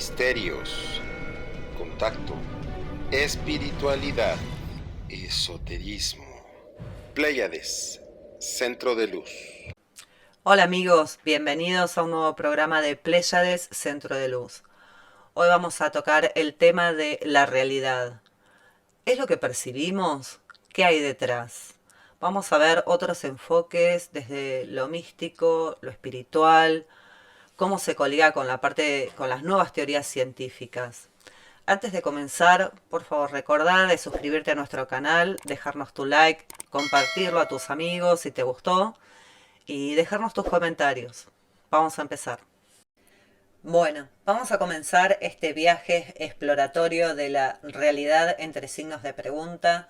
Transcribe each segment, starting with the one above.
misterios, contacto, espiritualidad, esoterismo. Pléyades, centro de luz. Hola amigos, bienvenidos a un nuevo programa de Pléyades Centro de Luz. Hoy vamos a tocar el tema de la realidad. ¿Es lo que percibimos? ¿Qué hay detrás? Vamos a ver otros enfoques desde lo místico, lo espiritual, cómo se coliga con con las nuevas teorías científicas. Antes de comenzar, por favor recordá de suscribirte a nuestro canal, dejarnos tu like, compartirlo a tus amigos si te gustó y dejarnos tus comentarios. Vamos a empezar. Bueno, vamos a comenzar este viaje exploratorio de la realidad entre signos de pregunta,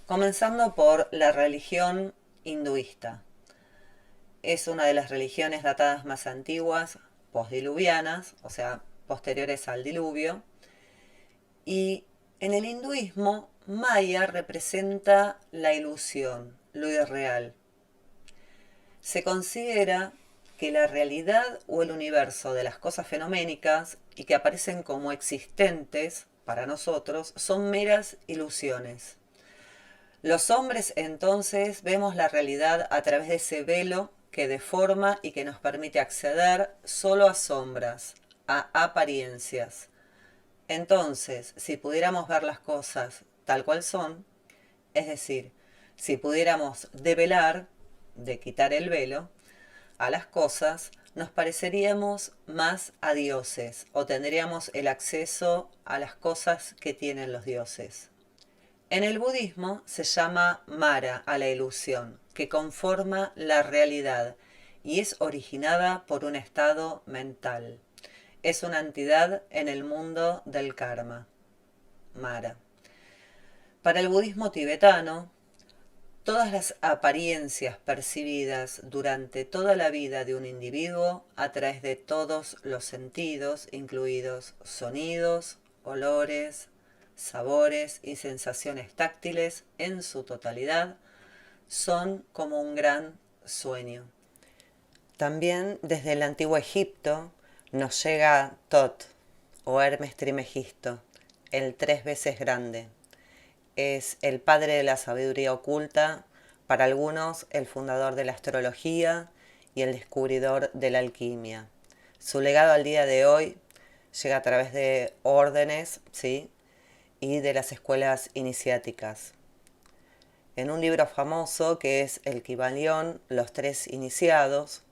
comenzando por la religión hinduista. Es una de las religiones datadas más antiguas, postdiluvianas, o sea, posteriores al diluvio. Y en el hinduismo, Maya representa la ilusión, lo irreal. Se considera que la realidad o el universo de las cosas fenoménicas y que aparecen como existentes para nosotros son meras ilusiones. Los hombres entonces vemos la realidad a través de ese velo que deforma y que nos permite acceder solo a sombras, a apariencias. Entonces, si pudiéramos ver las cosas tal cual son, es decir, si pudiéramos develar, de quitar el velo, a las cosas, nos pareceríamos más a dioses o tendríamos el acceso a las cosas que tienen los dioses. En el budismo se llama Mara a la ilusión, que conforma la realidad y es originada por un estado mental. Es una entidad en el mundo del karma. Mara. Para el budismo tibetano, todas las apariencias percibidas durante toda la vida de un individuo a través de todos los sentidos, incluidos sonidos, olores, sabores y sensaciones táctiles en su totalidad, son como un gran sueño. También desde el antiguo Egipto nos llega Tot o Hermes Trimegisto, el 3 veces grande. Es el padre de la sabiduría oculta, para algunos el fundador de la astrología y el descubridor de la alquimia. Su legado al día de hoy llega a través de órdenes, ¿sí?, y de las escuelas iniciáticas. En un libro famoso que es el Kybalión, Los Tres Iniciados,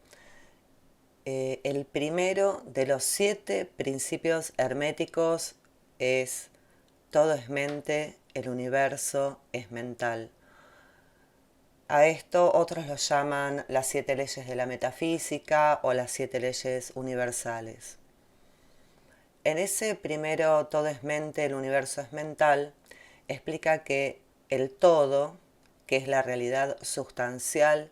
el primero de los 7 principios herméticos es: todo es mente, el universo es mental. A esto otros lo llaman las 7 leyes de la metafísica o las 7 leyes universales. En ese primero, todo es mente, el universo es mental, explica que el todo, que es la realidad sustancial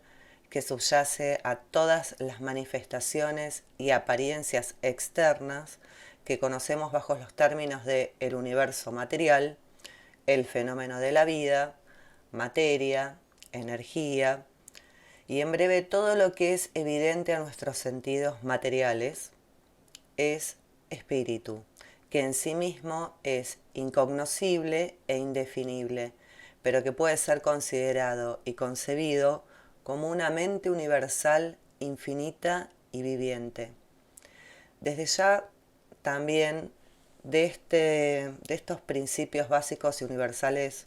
que subyace a todas las manifestaciones y apariencias externas que conocemos bajo los términos de el universo material, el fenómeno de la vida, materia, energía, y en breve todo lo que es evidente a nuestros sentidos materiales es espíritu, que en sí mismo es incognoscible e indefinible, pero que puede ser considerado y concebido como una mente universal, infinita y viviente. Desde ya también de estos principios básicos y universales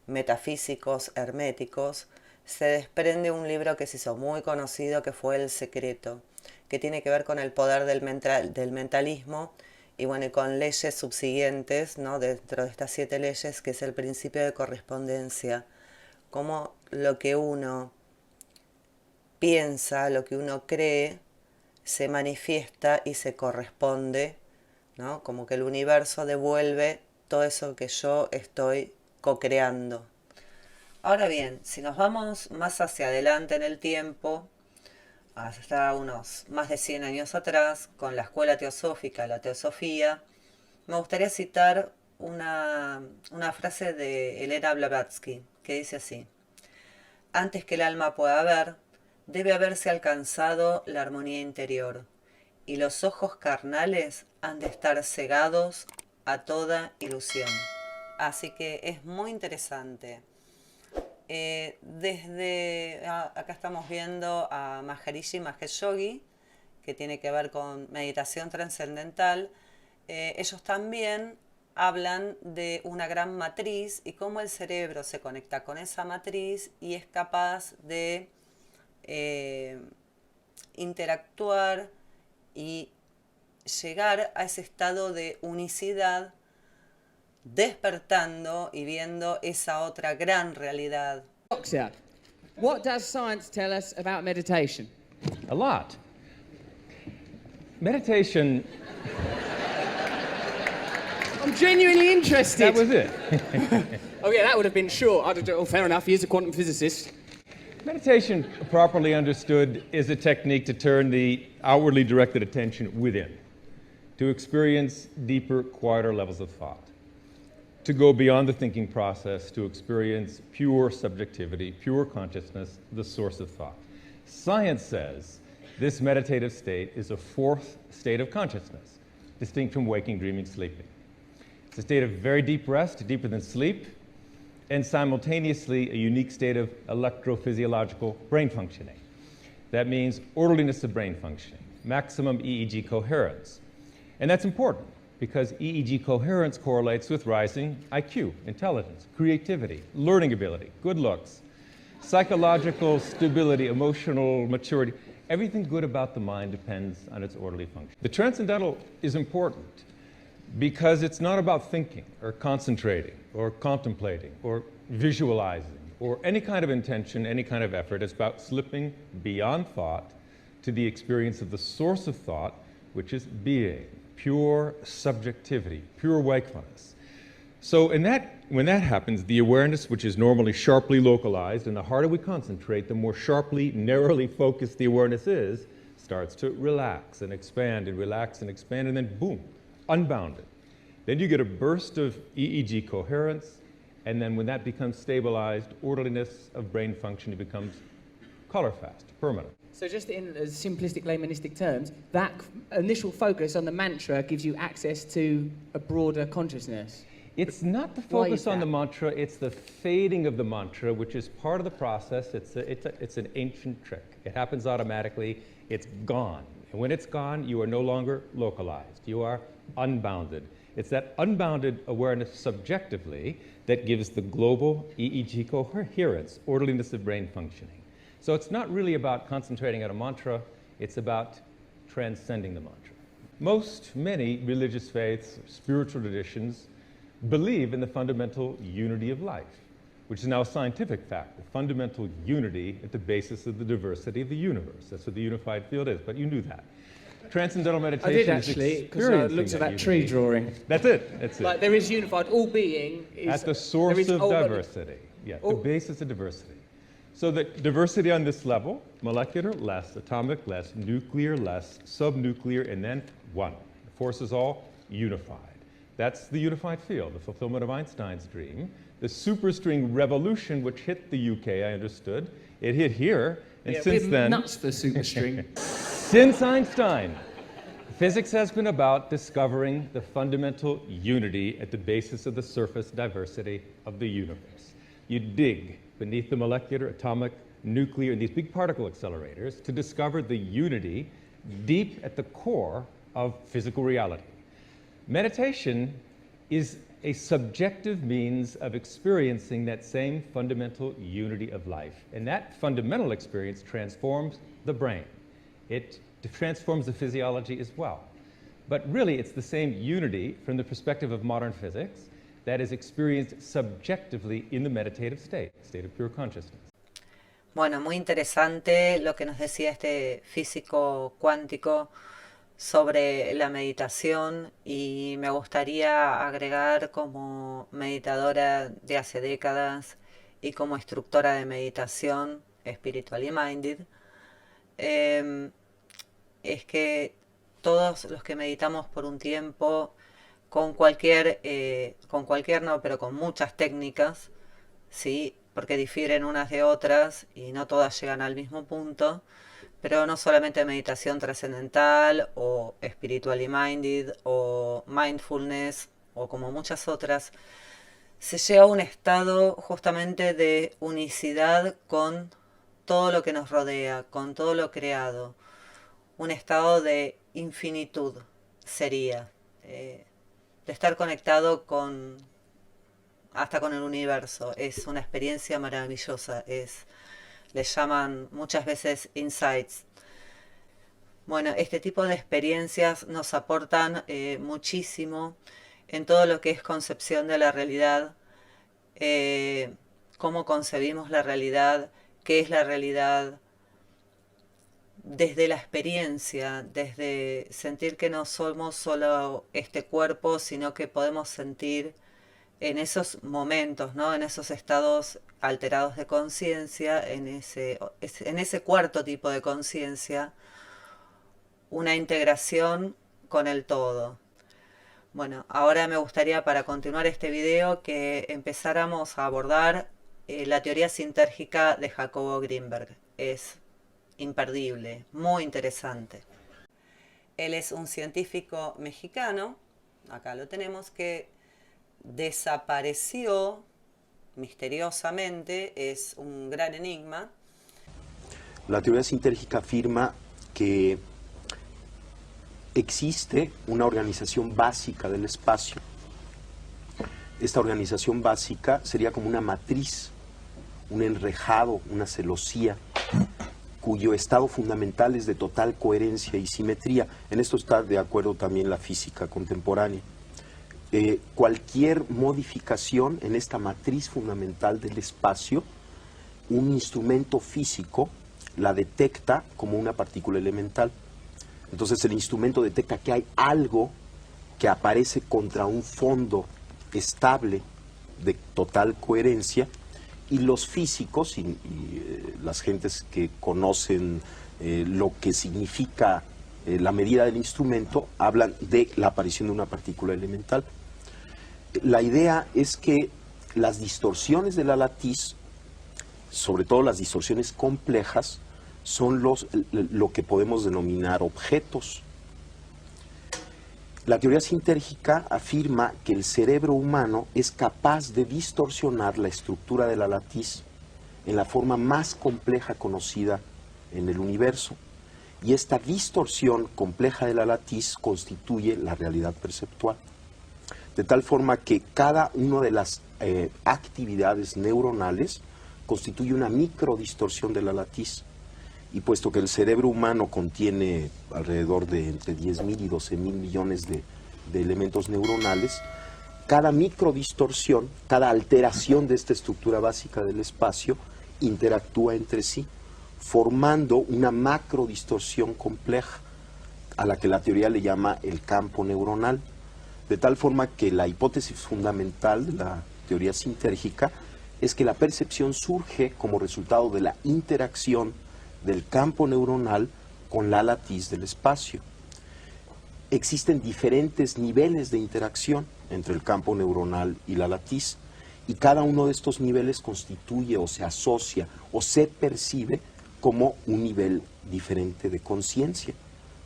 metafísicos herméticos se desprende un libro que se hizo muy conocido, que fue El Secreto, que tiene que ver con el poder del mentalismo y bueno, y con leyes subsiguientes, ¿no?, dentro de estas 7 leyes, que es el principio de correspondencia, como lo que uno piensa, lo que uno cree, se manifiesta y se corresponde, ¿no? Como que el universo devuelve todo eso que yo estoy co-creando. Ahora bien, si nos vamos más hacia adelante en el tiempo, hasta unos más de 100 años atrás, con la escuela teosófica, la teosofía, me gustaría citar una frase de Elena Blavatsky, que dice así: antes que el alma pueda ver, debe haberse alcanzado la armonía interior, y los ojos carnales han de estar cegados a toda ilusión. Así que es muy interesante. Acá estamos viendo a Maharishi Mahesh Yogi, que tiene que ver con meditación trascendental. Ellos también hablan de una gran matriz y cómo el cerebro se conecta con esa matriz y es capaz de interactuar y llegar a ese estado de unicidad, despertando y viendo esa otra gran realidad. Doctor, what does science tell us about meditation? A lot. Meditation, I'm genuinely interested. that was it. Oh yeah, that would have been short. I'd have done, oh, fair enough, he is a quantum physicist. Meditation, properly understood, is a technique to turn the outwardly directed attention within, to experience deeper, quieter levels of thought, to go beyond the thinking process, to experience pure subjectivity, pure consciousness, the source of thought. Science says this meditative state is a fourth state of consciousness, distinct from waking, dreaming, sleeping. It's a state of very deep rest, deeper than sleep, and simultaneously a unique state of electrophysiological brain functioning. That means orderliness of brain functioning, maximum EEG coherence. And that's important because EEG coherence correlates with rising IQ, intelligence, creativity, learning ability, good looks, psychological stability, emotional maturity. Everything good about the mind depends on its orderly function. The transcendental is important because it's not about thinking or concentrating or contemplating or visualizing or any kind of intention, any kind of effort. It's about slipping beyond thought to the experience of the source of thought, which is being, pure subjectivity, pure wakefulness. So when that happens, the awareness, which is normally sharply localized, and the harder we concentrate, the more sharply, narrowly focused the awareness is, starts to relax and expand and relax and expand, and then boom, unbounded. Then you get a burst of EEG coherence, and then when that becomes stabilized, orderliness of brain function, it becomes color fast, permanent. So just in simplistic laymanistic terms, that initial focus on the mantra gives you access to a broader consciousness. It's not the Why focus is on the that? mantra, it's the fading of the mantra, which is part of the process. It's an ancient trick. It happens automatically, it's gone. And when it's gone, you are no longer localized. You are unbounded. It's that unbounded awareness subjectively that gives the global EEG coherence, orderliness of brain functioning. So it's not really about concentrating on a mantra, it's about transcending the mantra. Many religious faiths, spiritual traditions, believe in the fundamental unity of life, which is now a scientific fact, the fundamental unity at the basis of the diversity of the universe. That's what the unified field is, but you knew that. Transcendental I meditation did is actually, because I experiencing looked at that unity. tree drawing. That's it, that's it. Like there is unified, all being is... At the there source is of all- diversity. Yeah, the Oh. basis of diversity. So the diversity on this level, molecular, less atomic, less nuclear, less subnuclear, and then one. The force is all unified. That's the unified field, the fulfillment of Einstein's dream. The superstring revolution, which hit the UK, I understood, it hit here, and Yeah, since we're then, nuts for superstring. since Einstein, physics has been about discovering the fundamental unity at the basis of the surface diversity of the universe. You dig beneath the molecular, atomic, nuclear, and these big particle accelerators to discover the unity deep at the core of physical reality. Meditation is a subjective means of experiencing that same fundamental unity of life. And that fundamental experience transforms the brain. It transforms the physiology as well. But really, it's the same unity from the perspective of modern physics that is experienced subjectively in the meditative state of pure consciousness. Bueno, muy interesante lo que nos decía este físico cuántico sobre la meditación y me gustaría agregar como meditadora de hace décadas y como instructora de meditación Spiritually Minded, es que todos los que meditamos por un tiempo con pero con muchas técnicas, ¿sí? Porque difieren unas de otras y no todas llegan al mismo punto, pero no solamente meditación trascendental o spiritually minded o mindfulness o como muchas otras, se llega a un estado justamente de unicidad con todo lo que nos rodea, con todo lo creado. Un estado de infinitud sería, de estar conectado con hasta con el universo. Es una experiencia maravillosa, le llaman muchas veces insights. Bueno, este tipo de experiencias nos aportan muchísimo en todo lo que es concepción de la realidad, cómo concebimos la realidad, qué es la realidad, desde la experiencia, desde sentir que no somos solo este cuerpo, sino que podemos sentir en esos momentos, ¿no? En esos estados alterados de conciencia, en ese cuarto tipo de conciencia, una integración con el todo. Bueno, ahora me gustaría, para continuar este video, que empezáramos a abordar la teoría sintérgica de Jacobo Greenberg. Es imperdible, muy interesante. Él es un científico mexicano, acá lo tenemos, que desapareció misteriosamente, es un gran enigma. La teoría sintérgica afirma que existe una organización básica del espacio. Esta organización básica sería como una matriz, un enrejado, una celosía, cuyo estado fundamental es de total coherencia y simetría. En esto está de acuerdo también la física contemporánea. Cualquier modificación en esta matriz fundamental del espacio, un instrumento físico la detecta como una partícula elemental. Entonces el instrumento detecta que hay algo que aparece contra un fondo estable de total coherencia, y los físicos y las gentes que conocen lo que significa la medida del instrumento hablan de la aparición de una partícula elemental. La idea es que las distorsiones de la latiz, sobre todo las distorsiones complejas, son lo que podemos denominar objetos. La teoría sintérgica afirma que el cerebro humano es capaz de distorsionar la estructura de la latiz en la forma más compleja conocida en el universo. Y esta distorsión compleja de la latiz constituye la realidad perceptual. De tal forma que cada una de las actividades neuronales constituye una microdistorsión de la latiz. Y puesto que el cerebro humano contiene alrededor de entre 10.000 y 12.000 millones de elementos neuronales, cada microdistorsión, cada alteración de esta estructura básica del espacio interactúa entre sí, formando una macrodistorsión compleja, a la que la teoría le llama el campo neuronal. De tal forma que la hipótesis fundamental de la teoría sintérgica es que la percepción surge como resultado de la interacción del campo neuronal con la latiz del espacio. Existen diferentes niveles de interacción entre el campo neuronal y la latiz, y cada uno de estos niveles constituye o se asocia o se percibe como un nivel diferente de conciencia.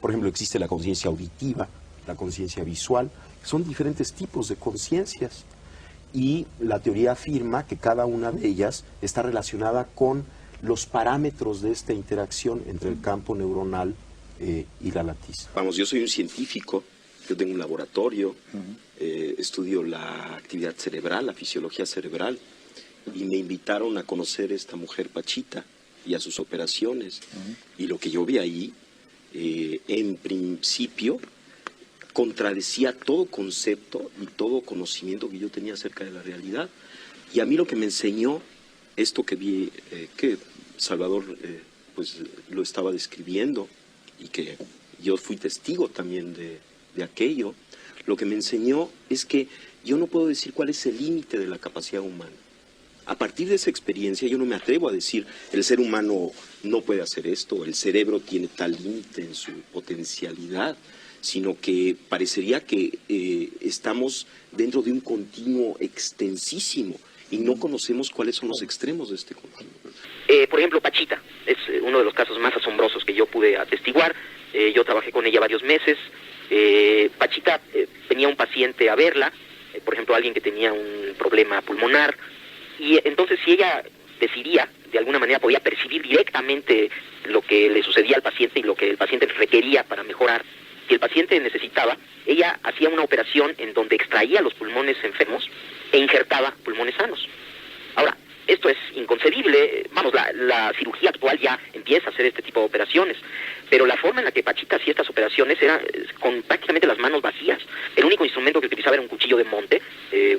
Por ejemplo, existe la conciencia auditiva, la conciencia visual, son diferentes tipos de conciencias, y la teoría afirma que cada una de ellas está relacionada con los parámetros de esta interacción entre el campo neuronal y la latiz. Vamos, yo soy un científico, yo tengo un laboratorio, estudio la actividad cerebral, la fisiología cerebral, y me invitaron a conocer a esta mujer Pachita y a sus operaciones. Y lo que yo vi ahí, en principio, contradecía todo concepto y todo conocimiento que yo tenía acerca de la realidad. Y a mí lo que me enseñó esto que vi, que Salvador pues lo estaba describiendo, y que yo fui testigo también de aquello, lo que me enseñó es que yo no puedo decir cuál es el límite de la capacidad humana. A partir de esa experiencia yo no me atrevo a decir el ser humano no puede hacer esto, el cerebro tiene tal límite en su potencialidad, sino que parecería que estamos dentro de un continuo extensísimo, y no conocemos cuáles son los extremos de este contagio. Por ejemplo, Pachita es uno de los casos más asombrosos que yo pude atestiguar. Yo trabajé con ella varios meses. Pachita venía un paciente a verla, por ejemplo, alguien que tenía un problema pulmonar, y entonces si ella decidía, de alguna manera podía percibir directamente lo que le sucedía al paciente y lo que el paciente requería para mejorar. Si el paciente necesitaba, ella hacía una operación en donde extraía los pulmones enfermos e injertaba pulmones sanos. Ahora, esto es inconcebible. Vamos, la cirugía actual ya empieza a hacer este tipo de operaciones, pero la forma en la que Pachita hacía estas operaciones era con prácticamente las manos vacías. El único instrumento que utilizaba era un cuchillo de monte,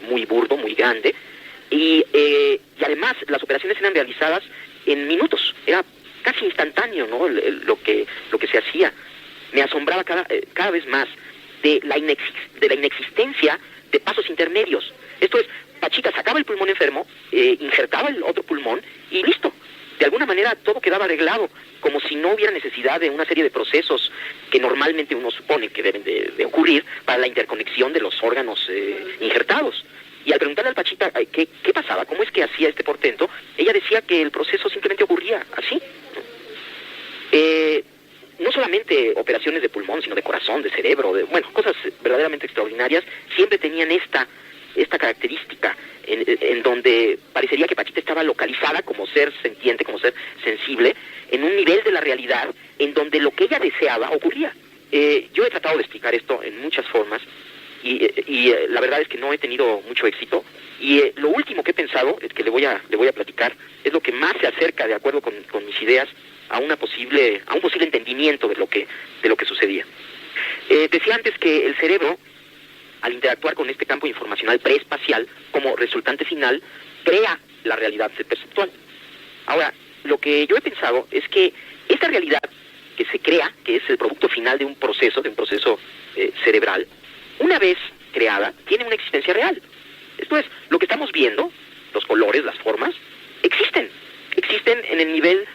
muy burdo, muy grande, y además las operaciones eran realizadas en minutos. Era casi instantáneo, ¿no? Lo que se hacía. Me asombraba cada vez más de la inexistencia de pasos intermedios. Esto es, Pachita sacaba el pulmón enfermo, injertaba el otro pulmón y listo. De alguna manera todo quedaba arreglado, como si no hubiera necesidad de una serie de procesos que normalmente uno supone que deben de ocurrir para la interconexión de los órganos injertados. Y al preguntarle al Pachita qué pasaba, cómo es que hacía este portento, ella decía que el proceso simplemente ocurría así. No solamente operaciones de pulmón, sino de corazón, de cerebro, cosas verdaderamente extraordinarias, siempre tenían esta característica en donde parecería que Pachita estaba localizada como ser sentiente, como ser sensible, en un nivel de la realidad en donde lo que ella deseaba ocurría. Yo he tratado de explicar esto en muchas formas y la verdad es que no he tenido mucho éxito. Y lo último que he pensado, que le voy a platicar, es lo que más se acerca, de acuerdo con mis ideas, a un posible entendimiento de lo que sucedía. Decía antes que el cerebro, al interactuar con este campo informacional preespacial, como resultante final, crea la realidad perceptual. Ahora, lo que yo he pensado es que esta realidad que se crea, que es el producto final de un proceso cerebral, una vez creada, tiene una existencia real. Esto es, lo que estamos viendo, los colores, las formas, existen en el nivel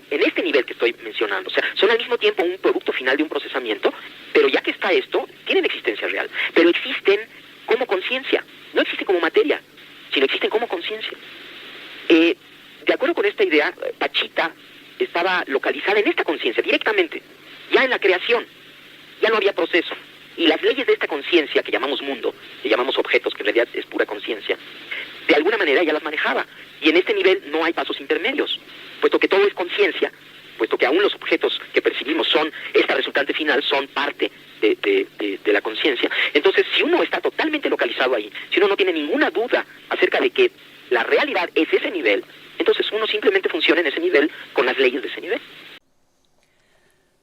en este nivel que estoy mencionando. O sea, son al mismo tiempo un producto final de un procesamiento, pero ya que está esto, tienen existencia real. Pero existen como conciencia, no existen como materia, sino existen como conciencia. De acuerdo con esta idea, Pachita estaba localizada en esta conciencia directamente, ya en la creación, ya no había proceso. Y las leyes de esta conciencia que llamamos mundo, que llamamos objetos, que en realidad es pura conciencia, de alguna manera ya las manejaba. Y en este nivel no hay pasos intermedios, puesto que todo es conciencia, puesto que aún los objetos que percibimos son, esta resultante final, son parte de la conciencia. Entonces, si uno está totalmente localizado ahí, si uno no tiene ninguna duda acerca de que la realidad es ese nivel, entonces uno simplemente funciona en ese nivel con las leyes de ese nivel.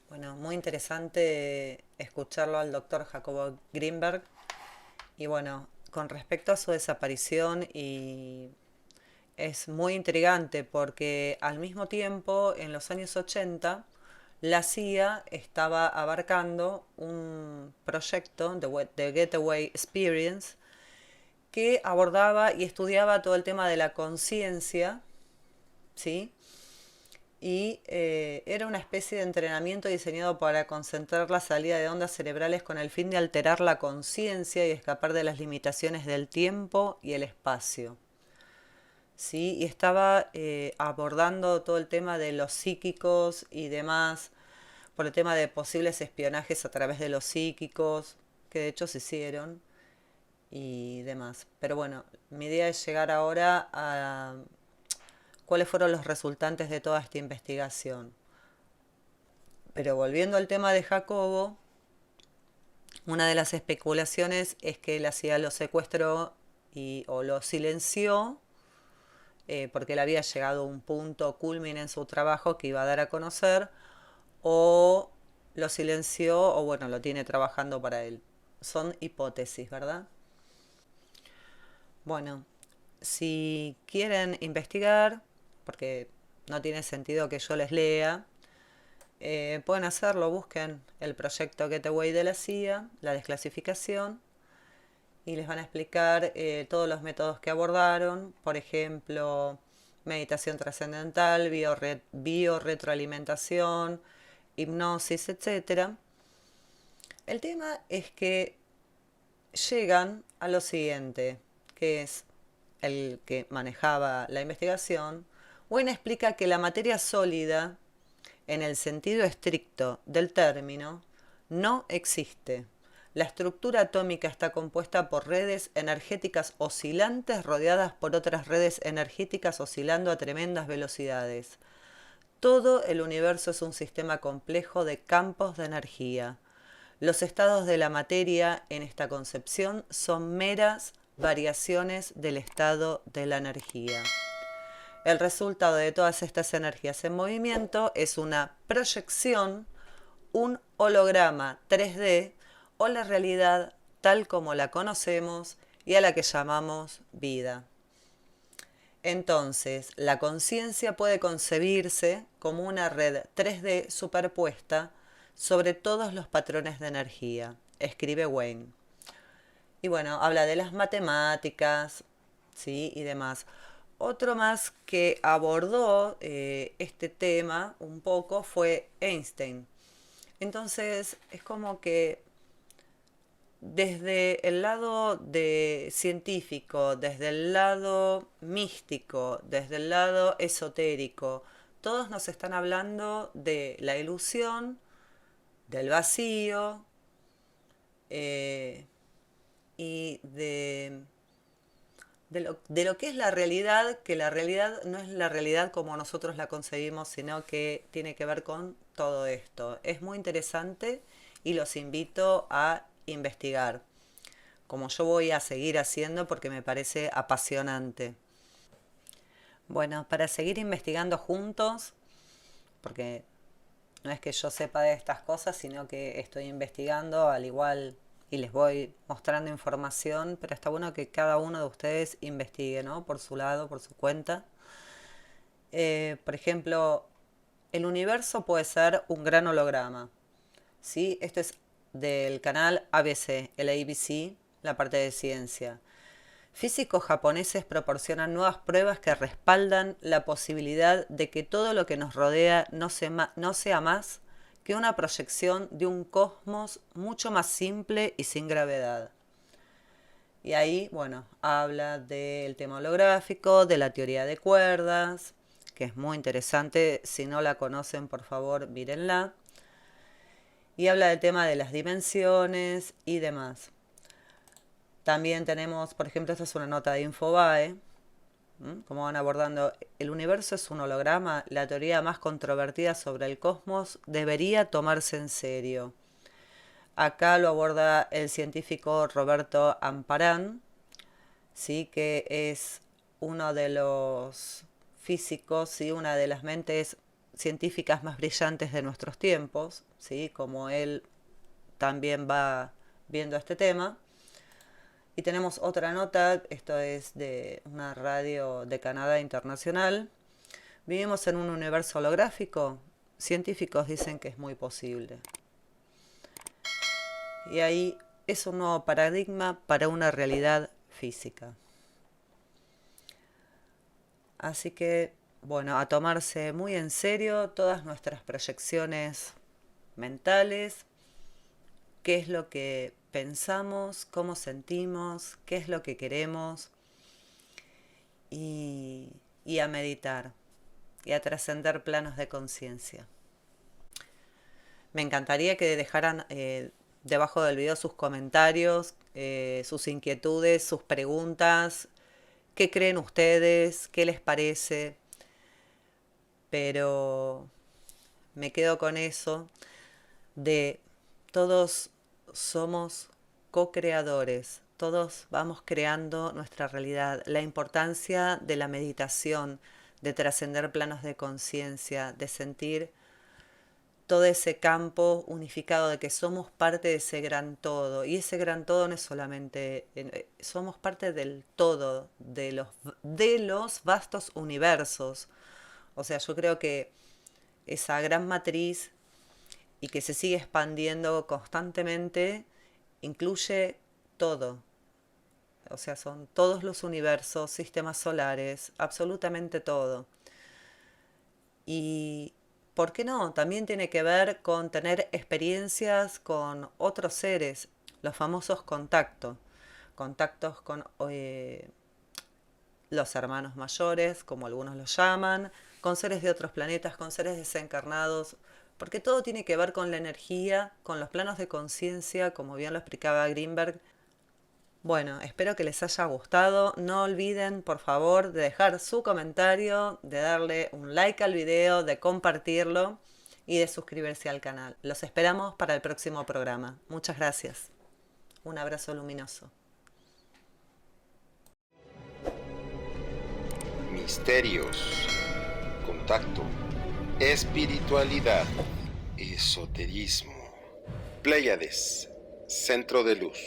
Bueno, muy interesante escucharlo al doctor Jacobo Greenberg. Y bueno, con respecto a su desaparición, y es muy intrigante porque al mismo tiempo, en los años 80, la CIA estaba abarcando un proyecto de Getaway Experience que abordaba y estudiaba todo el tema de la conciencia, ¿sí? Y era una especie de entrenamiento diseñado para concentrar la salida de ondas cerebrales con el fin de alterar la conciencia y escapar de las limitaciones del tiempo y el espacio. ¿Sí? Y estaba abordando todo el tema de los psíquicos y demás, por el tema de posibles espionajes a través de los psíquicos, que de hecho se hicieron, y demás. Pero bueno, mi idea es llegar ahora a cuáles fueron los resultantes de toda esta investigación. Pero volviendo al tema de Jacobo, una de las especulaciones es que la CIA lo secuestró o lo silenció porque él había llegado a un punto culmine en su trabajo que iba a dar a conocer, o lo silenció o bueno, lo tiene trabajando para él. Son hipótesis, ¿verdad? Bueno, si quieren investigar, porque no tiene sentido que yo les lea, pueden hacerlo, busquen el proyecto Getaway de la CIA, la desclasificación, y les van a explicar todos los métodos que abordaron, por ejemplo, meditación trascendental, biorretroalimentación, hipnosis, etc. El tema es que llegan a lo siguiente, que es el que manejaba la investigación, Wayne explica que la materia sólida, en el sentido estricto del término, no existe. La estructura atómica está compuesta por redes energéticas oscilantes rodeadas por otras redes energéticas oscilando a tremendas velocidades. Todo el universo es un sistema complejo de campos de energía. Los estados de la materia en esta concepción son meras variaciones del estado de la energía. El resultado de todas estas energías en movimiento es una proyección, un holograma 3D o la realidad tal como la conocemos y a la que llamamos vida. Entonces, la conciencia puede concebirse como una red 3D superpuesta sobre todos los patrones de energía, escribe Wayne. Y bueno, habla de las matemáticas, ¿sí? Y demás. Otro más que abordó este tema un poco fue Einstein. Entonces, es como que desde el lado científico, desde el lado místico, desde el lado esotérico, todos nos están hablando de la ilusión, del vacío y de lo que es la realidad, que la realidad no es la realidad como nosotros la concebimos, sino que tiene que ver con todo esto. Es muy interesante y los invito a investigar, como yo voy a seguir haciendo porque me parece apasionante. Bueno, para seguir investigando juntos, porque no es que yo sepa de estas cosas, sino que estoy investigando al igual y les voy mostrando información, pero está bueno que cada uno de ustedes investigue, ¿no? Por su lado, por su cuenta. Por ejemplo, el universo puede ser un gran holograma, ¿sí? Esto es del canal ABC, el ABC, la parte de ciencia. Físicos japoneses proporcionan nuevas pruebas que respaldan la posibilidad de que todo lo que nos rodea no sea más que una proyección de un cosmos mucho más simple y sin gravedad. Y ahí, bueno, habla del tema holográfico, de la teoría de cuerdas, que es muy interesante. Si no la conocen, por favor, mírenla. Y habla del tema de las dimensiones y demás. También tenemos, por ejemplo, esta es una nota de Infobae, como van abordando, el universo es un holograma, la teoría más controvertida sobre el cosmos debería tomarse en serio. Acá lo aborda el científico Roberto Amparán, ¿sí? Que es uno de los físicos, ¿sí? Una de las mentes científicas más brillantes de nuestros tiempos, ¿sí? Como él también va viendo este tema. Y tenemos otra nota, esto es de una radio de Canadá internacional. ¿Vivimos en un universo holográfico? Científicos dicen que es muy posible. Y ahí es un nuevo paradigma para una realidad física. Así que, bueno, a tomarse muy en serio todas nuestras proyecciones mentales, qué es lo que pensamos, cómo sentimos, qué es lo que queremos y a meditar y a trascender planos de conciencia. Me encantaría que dejaran debajo del video sus comentarios, sus inquietudes, sus preguntas, qué creen ustedes, qué les parece, pero me quedo con eso de todos somos co-creadores, todos vamos creando nuestra realidad. La importancia de la meditación, de trascender planos de conciencia, de sentir todo ese campo unificado de que somos parte de ese gran todo. Y ese gran todo no es solamente, somos parte del todo, de los vastos universos. O sea, yo creo que esa gran matriz y que se sigue expandiendo constantemente, incluye todo. O sea, son todos los universos, sistemas solares, absolutamente todo. Y, ¿por qué no? También tiene que ver con tener experiencias con otros seres, los famosos contactos con los hermanos mayores, como algunos los llaman, con seres de otros planetas, con seres desencarnados, porque todo tiene que ver con la energía, con los planos de conciencia, como bien lo explicaba Greenberg. Bueno, espero que les haya gustado. No olviden, por favor, de dejar su comentario, de darle un like al video, de compartirlo y de suscribirse al canal. Los esperamos para el próximo programa. Muchas gracias. Un abrazo luminoso. Misterios, contacto, espiritualidad, esoterismo. Pléyades, centro de luz.